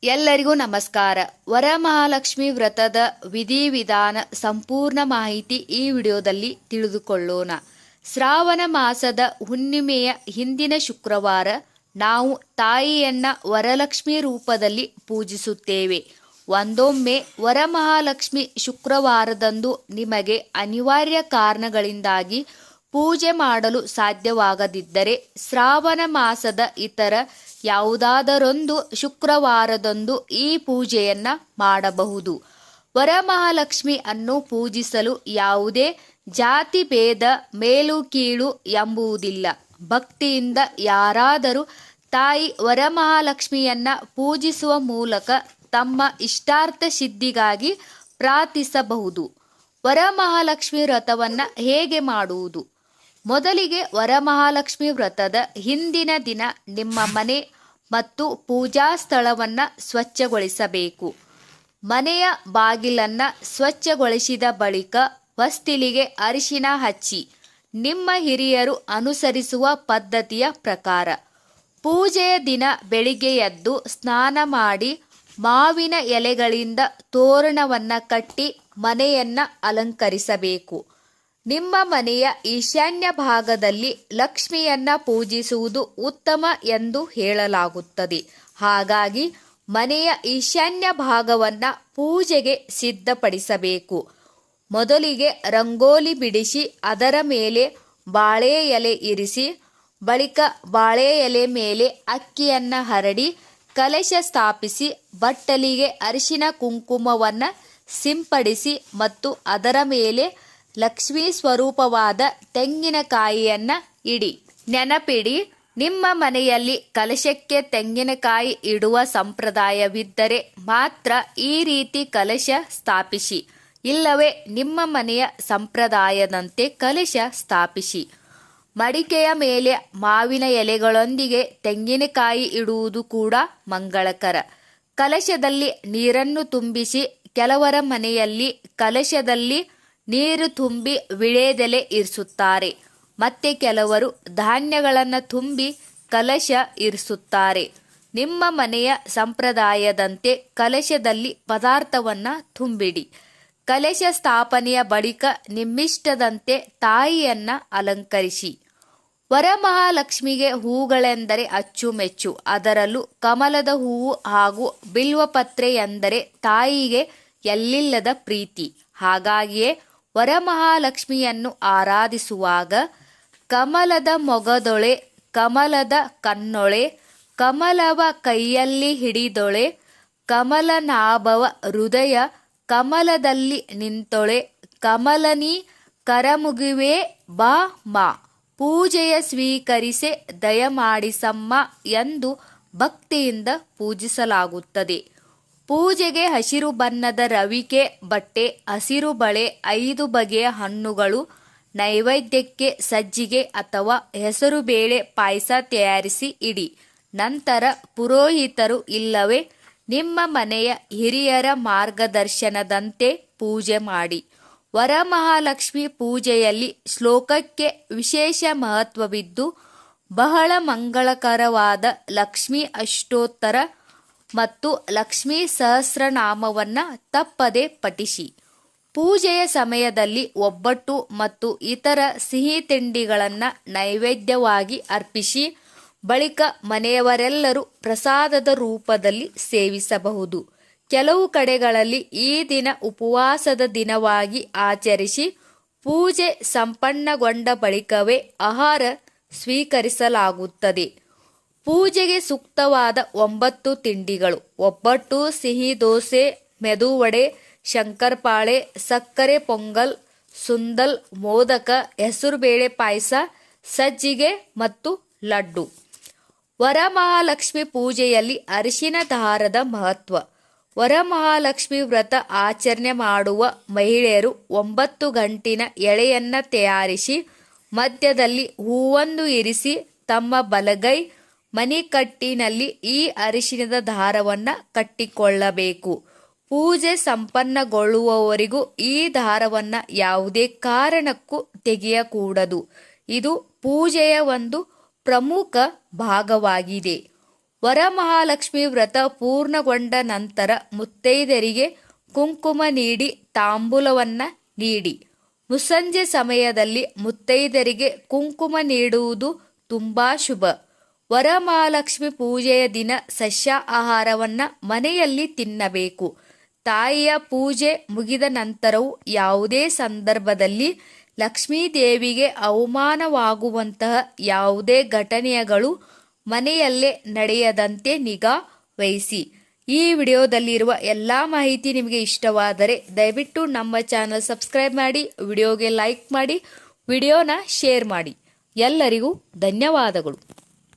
ಎಲ್ಲರಿಗೂ ನಮಸ್ಕಾರ. ವರಮಹಾಲಕ್ಷ್ಮಿ ವ್ರತದ ವಿಧಿವಿಧಾನ ಸಂಪೂರ್ಣ ಮಾಹಿತಿ ಈ ವಿಡಿಯೋದಲ್ಲಿ ತಿಳಿದುಕೊಳ್ಳೋಣ. ಶ್ರಾವಣ ಮಾಸದ ಹುಣ್ಣಿಮೆಯ ಹಿಂದಿನ ಶುಕ್ರವಾರ ನಾವು ತಾಯಿಯನ್ನ ವರಲಕ್ಷ್ಮಿ ರೂಪದಲ್ಲಿ ಪೂಜಿಸುತ್ತೇವೆ. ಒಂದೊಮ್ಮೆ ವರಮಹಾಲಕ್ಷ್ಮಿ ಶುಕ್ರವಾರದಂದು ನಿಮಗೆ ಅನಿವಾರ್ಯ ಕಾರಣಗಳಿಂದಾಗಿ ಪೂಜೆ ಮಾಡಲು ಸಾಧ್ಯವಾಗದಿದ್ದರೆ ಶ್ರಾವಣ ಮಾಸದ ಇತರ ಯಾವುದಾದರೊಂದು ಶುಕ್ರವಾರದಂದು ಈ ಪೂಜೆಯನ್ನ ಮಾಡಬಹುದು. ವರಮಹಾಲಕ್ಷ್ಮಿ ಅನ್ನು ಪೂಜಿಸಲು ಯಾವುದೇ ಜಾತಿ ಭೇದ ಮೇಲು ಕೀಳು ಎಂಬುವುದಿಲ್ಲ. ಭಕ್ತಿಯಿಂದ ಯಾರಾದರೂ ತಾಯಿ ವರಮಹಾಲಕ್ಷ್ಮಿಯನ್ನ ಪೂಜಿಸುವ ಮೂಲಕ ತಮ್ಮ ಇಷ್ಟಾರ್ಥ ಸಿದ್ಧಿಗಾಗಿ ಪ್ರಾರ್ಥಿಸಬಹುದು. ವರಮಹಾಲಕ್ಷ್ಮಿ ವ್ರತವನ್ನ ಹೇಗೆ ಮಾಡುವುದು? ಮೊದಲಿಗೆ ವರಮಹಾಲಕ್ಷ್ಮಿ ವ್ರತದ ಹಿಂದಿನ ದಿನ ನಿಮ್ಮ ಮನೆ ಮತ್ತು ಪೂಜಾ ಸ್ಥಳವನ್ನ ಸ್ವಚ್ಛಗೊಳಿಸಬೇಕು. ಮನೆಯ ಬಾಗಿಲನ್ನ ಸ್ವಚ್ಛಗೊಳಿಸಿದ ಬಳಿಕ ಹೊಸ್ತಿಲಿಗೆ ಅರಿಶಿನ ಹಚ್ಚಿ ನಿಮ್ಮ ಹಿರಿಯರು ಅನುಸರಿಸುವ ಪದ್ಧತಿಯ ಪ್ರಕಾರ ಪೂಜೆಯ ದಿನ ಬೆಳಿಗ್ಗೆ ಎದ್ದು ಸ್ನಾನ ಮಾಡಿ ಮಾವಿನ ಎಲೆಗಳಿಂದ ತೋರಣವನ್ನ ಕಟ್ಟಿ ಮನೆಯನ್ನ ಅಲಂಕರಿಸಬೇಕು. ನಿಮ್ಮ ಮನೆಯ ಈಶಾನ್ಯ ಭಾಗದಲ್ಲಿ ಲಕ್ಷ್ಮಿಯನ್ನ ಪೂಜಿಸುವುದು ಉತ್ತಮ ಎಂದು ಹೇಳಲಾಗುತ್ತದೆ. ಹಾಗಾಗಿ ಮನೆಯ ಈಶಾನ್ಯ ಭಾಗವನ್ನ ಪೂಜೆಗೆ ಸಿದ್ಧಪಡಿಸಬೇಕು. ಮೊದಲಿಗೆ ರಂಗೋಲಿ ಬಿಡಿಸಿ ಅದರ ಮೇಲೆ ಬಾಳೆ ಎಲೆ ಇರಿಸಿ ಬಳಿಕ ಬಾಳೆ ಎಲೆ ಮೇಲೆ ಅಕ್ಕಿಯನ್ನ ಹರಡಿ ಕಲಶ ಸ್ಥಾಪಿಸಿ ಬಟ್ಟಲಿಗೆ ಅರಿಶಿನ ಕುಂಕುಮವನ್ನ ಸಿಂಪಡಿಸಿ ಮತ್ತು ಅದರ ಮೇಲೆ ಲಕ್ಷ್ಮೀ ಸ್ವರೂಪವಾದ ತೆಂಗಿನಕಾಯಿಯನ್ನ ಇಡಿ. ನೆನಪಿಡಿ, ನಿಮ್ಮ ಮನೆಯಲ್ಲಿ ಕಲಶಕ್ಕೆ ತೆಂಗಿನಕಾಯಿ ಇಡುವ ಸಂಪ್ರದಾಯವಿದ್ದರೆ ಮಾತ್ರ ಈ ರೀತಿ ಕಲಶ ಸ್ಥಾಪಿಸಿ. ಇಲ್ಲವೇ ನಿಮ್ಮ ಮನೆಯ ಸಂಪ್ರದಾಯದಂತೆ ಕಲಶ ಸ್ಥಾಪಿಸಿ. ಮಡಿಕೆಯ ಮೇಲೆ ಮಾವಿನ ಎಲೆಗಳೊಂದಿಗೆ ತೆಂಗಿನಕಾಯಿ ಇಡುವುದು ಕೂಡ ಮಂಗಳಕರ. ಕಲಶದಲ್ಲಿ ನೀರನ್ನು ತುಂಬಿಸಿ ಕೆಲವರ ಮನೆಯಲ್ಲಿ ಕಲಶದಲ್ಲಿ ನೀರು ತುಂಬಿ ವಿಳೆದೆಲೆ ಇರಿಸುತ್ತಾರೆ. ಮತ್ತೆ ಕೆಲವರು ಧಾನ್ಯಗಳನ್ನು ತುಂಬಿ ಕಲಶ ಇರಿಸುತ್ತಾರೆ. ನಿಮ್ಮ ಮನೆಯ ಸಂಪ್ರದಾಯದಂತೆ ಕಲಶದಲ್ಲಿ ಪದಾರ್ಥವನ್ನ ತುಂಬಿಡಿ. ಕಲಶ ಸ್ಥಾಪನೆಯ ಬಳಿಕ ನಿಮ್ಮಿಷ್ಟದಂತೆ ತಾಯಿಯನ್ನ ಅಲಂಕರಿಸಿ. ವರಮಹಾಲಕ್ಷ್ಮಿಗೆ ಹೂಗಳೆಂದರೆ ಅಚ್ಚುಮೆಚ್ಚು. ಅದರಲ್ಲೂ ಕಮಲದ ಹೂವು ಹಾಗೂ ಬಿಲ್ವಪತ್ರೆ ಎಂದರೆ ತಾಯಿಗೆ ಎಲ್ಲಿಲ್ಲದ ಪ್ರೀತಿ. ಹಾಗಾಗಿಯೇ ವರಮಹಾಲಕ್ಷ್ಮಿಯನ್ನು ಆರಾಧಿಸುವಾಗ ಕಮಲದ ಮೊಗದೊಳೆ, ಕಮಲದ ಕಣ್ಣೊಳೆ, ಕಮಲವ ಕೈಯಲ್ಲಿ ಹಿಡಿದೊಳೆ, ಕಮಲನಾಭವ ಹೃದಯ ಕಮಲದಲ್ಲಿ ನಿಂತೊಳೆ, ಕಮಲನಿ ಕರಮುಗಿವೆ ಬಾ ಮಾ, ಪೂಜೆಯ ಸ್ವೀಕರಿಸೆ ದಯಮಾಡಿಸಮ್ಮ ಎಂದು ಭಕ್ತಿಯಿಂದ ಪೂಜಿಸಲಾಗುತ್ತದೆ. ಪೂಜೆಗೆ ಹಸಿರು ಬಣ್ಣದ ರವಿಕೆ ಬಟ್ಟೆ, ಹಸಿರು ಬಳೆ, 5 ಬಗೆಯ ಹಣ್ಣುಗಳು, ನೈವೇದ್ಯಕ್ಕೆ ಸಜ್ಜಿಗೆ ಅಥವಾ ಹೆಸರು ಬೇಳೆ ಪಾಯಸ ತಯಾರಿಸಿ ಇಡಿ. ನಂತರ ಪುರೋಹಿತರು ಇಲ್ಲವೇ ನಿಮ್ಮ ಮನೆಯ ಹಿರಿಯರ ಮಾರ್ಗದರ್ಶನದಂತೆ ಪೂಜೆ ಮಾಡಿ. ವರಮಹಾಲಕ್ಷ್ಮಿ ಪೂಜೆಯಲ್ಲಿ ಶ್ಲೋಕಕ್ಕೆ ವಿಶೇಷ ಮಹತ್ವವಿದ್ದು ಬಹಳ ಮಂಗಳಕರವಾದ ಲಕ್ಷ್ಮೀ ಅಷ್ಟೋತ್ತರ ಮತ್ತು ಲಕ್ಷ್ಮೀ ಸಹಸ್ರನಾಮವನ್ನ ತಪ್ಪದೆ ಪಠಿಸಿ. ಪೂಜೆಯ ಸಮಯದಲ್ಲಿ ಒಬ್ಬಟ್ಟು ಮತ್ತು ಇತರ ಸಿಹಿ ತಿಂಡಿಗಳನ್ನು ನೈವೇದ್ಯವಾಗಿ ಅರ್ಪಿಸಿ ಬಳಿಕ ಮನೆಯವರೆಲ್ಲರೂ ಪ್ರಸಾದದ ರೂಪದಲ್ಲಿ ಸೇವಿಸಬಹುದು. ಕೆಲವು ಕಡೆಗಳಲ್ಲಿ ಈ ದಿನ ಉಪವಾಸದ ದಿನವಾಗಿ ಆಚರಿಸಿ ಪೂಜೆ ಸಂಪನ್ನಗೊಂಡ ಬಳಿಕವೇ ಆಹಾರ ಸ್ವೀಕರಿಸಲಾಗುತ್ತದೆ. ಪೂಜೆಗೆ ಸೂಕ್ತವಾದ 9 ತಿಂಡಿಗಳು: ಒಬ್ಬಟ್ಟು, ಸಿಹಿ ದೋಸೆ, ಮೆದುವಡೆ, ಶಂಕರಪಾಳೆ, ಸಕ್ಕರೆ ಪೊಂಗಲ್, ಸುಂದಲ್, ಮೋದಕ, ಹೆಸರುಬೇಳೆ ಪಾಯಸ, ಸಜ್ಜಿಗೆ ಮತ್ತು ಲಡ್ಡು. ವರಮಹಾಲಕ್ಷ್ಮಿ ಪೂಜೆಯಲ್ಲಿ ಅರಿಶಿನ ದಾರದ ಮಹತ್ವ. ವರಮಹಾಲಕ್ಷ್ಮಿ ವ್ರತ ಆಚರಣೆ ಮಾಡುವ ಮಹಿಳೆಯರು 9 ಗಂಟಿನ ಎಳೆಯನ್ನ ತಯಾರಿಸಿ ಮಧ್ಯದಲ್ಲಿ ಹೂವೊಂದು ಇರಿಸಿ ತಮ್ಮ ಬಲಗೈ ಮಣಿಕಟ್ಟಿನಲ್ಲಿ ಈ ಅರಿಶಿನದ ದಾರವನ್ನ ಕಟ್ಟಿಕೊಳ್ಳಬೇಕು. ಪೂಜೆ ಸಂಪನ್ನಗೊಳ್ಳುವವರೆಗೂ ಈ ದಾರವನ್ನ ಯಾವುದೇ ಕಾರಣಕ್ಕೂ ತೆಗೆಯಕೂಡದು. ಇದು ಪೂಜೆಯ ಒಂದು ಪ್ರಮುಖ ಭಾಗವಾಗಿದೆ. ವರಮಹಾಲಕ್ಷ್ಮಿ ವ್ರತ ಪೂರ್ಣಗೊಂಡ ನಂತರ ಮುತ್ತೈದೆಯರಿಗೆ ಕುಂಕುಮ ನೀಡಿ ತಾಂಬೂಲವನ್ನ ನೀಡಿ. ಮುಸ್ಸಂಜೆ ಸಮಯದಲ್ಲಿ ಮುತ್ತೈದೆಯರಿಗೆ ಕುಂಕುಮ ನೀಡುವುದು ತುಂಬಾ ಶುಭ. ವರಮಹಾಲಕ್ಷ್ಮಿ ಪೂಜೆಯ ದಿನ ಸಸ್ಯ ಆಹಾರವನ್ನ ಮನೆಯಲ್ಲಿ ತಿನ್ನಬೇಕು. ತಾಯಿಯ ಪೂಜೆ ಮುಗಿದ ನಂತರವೂ ಯಾವುದೇ ಸಂದರ್ಭದಲ್ಲಿ ಲಕ್ಷ್ಮೀದೇವಿಗೆ ಅವಮಾನವಾಗುವಂತಹ ಯಾವುದೇ ಘಟನೆಗಳು ಮನೆಯಲ್ಲೇ ನಡೆಯದಂತೆ ನಿಗಾ ವಹಿಸಿ. ಈ ವಿಡಿಯೋದಲ್ಲಿರುವ ಎಲ್ಲ ಮಾಹಿತಿ ನಿಮಗೆ ಇಷ್ಟವಾದರೆ ದಯವಿಟ್ಟು ನಮ್ಮ ಚಾನಲ್ ಸಬ್ಸ್ಕ್ರೈಬ್ ಮಾಡಿ, ವಿಡಿಯೋಗೆ ಲೈಕ್ ಮಾಡಿ, ವಿಡಿಯೋನ ಶೇರ್ ಮಾಡಿ. ಎಲ್ಲರಿಗೂ ಧನ್ಯವಾದಗಳು.